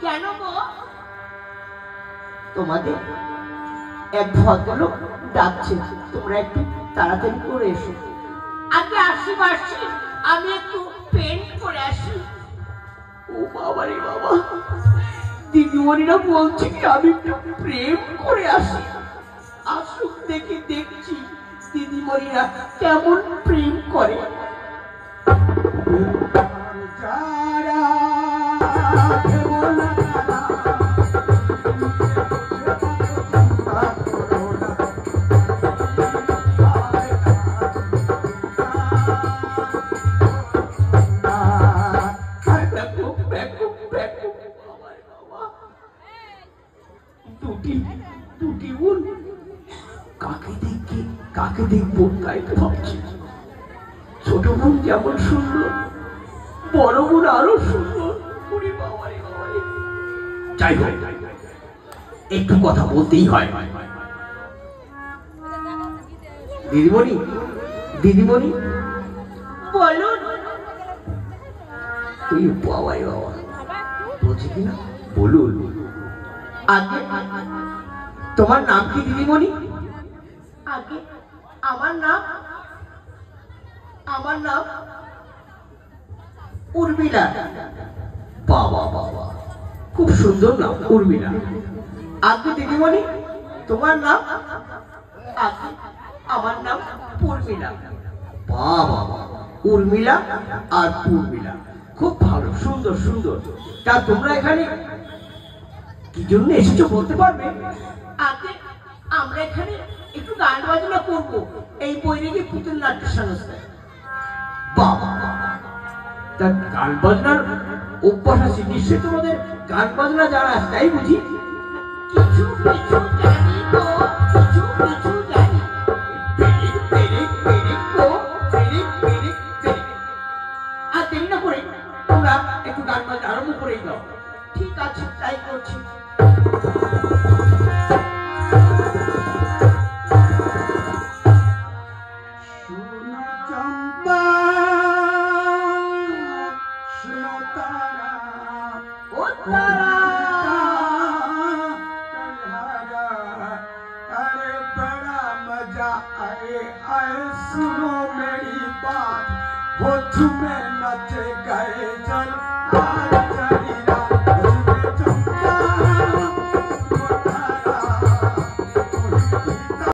কেন গো? তোমাদের এক ভদ্রলোক ডাকছে, তোমরা একটু তাড়াতাড়ি করে এসো। আগে আসি মাসি, আমি একটু পেন্ট করে আসি। ও বাবা রে বাবা, দিদিমণিরা বলছে কি আমি প্রেম করে আসি। আসুক দেখে দেখছি দিদিমণিরা কেমন প্রেম করে। কাকে দেখবো তাই তো ভাবছি। ছোট বোন যেমন সুন্দর, বড় বোন আরো সুন্দর। যাই হোক, একটু কথা বলতেই হয়। দিদিমণি, দিদিমণি বলুন। ওই বাবাই বাবা বলছি কিনা বলুন। আগে তোমার নাম কি দিদিমণি? আগে আমার নাম উর্মিলা। বাবা বাবা, খুব সুন্দর নাম উর্মিলা। আগে দিদিমণি তোমার নাম? আগে আমার নাম উর্মিলা। বাবা বাবা, উর্মিলা আর উর্মিলা, খুব ভালো, সুন্দর সুন্দর। তা তোমরা এখানে কি জন্য এসেছো বলতে পারবে? আগে আমরা এখানে একটু গান বাজনা করবো, এই বৈরাগী পুতুল নাট্য সংস্থায়। বাবা, তা গান বাজনার অভ্যাস আছে নিশ্চয়ই তোমাদের? গান বাজনা জানা আছে তাই বুঝি? কিছু কিছু জানি তো, কিছু কিছু জানি। আর দেরি না করে তোমরা একটু গান বাজনা আরম্ভ করেই দাও। ঠিক আছে, তাই করছি। सुनो मेरी बात, वो तुम्हें नचे गए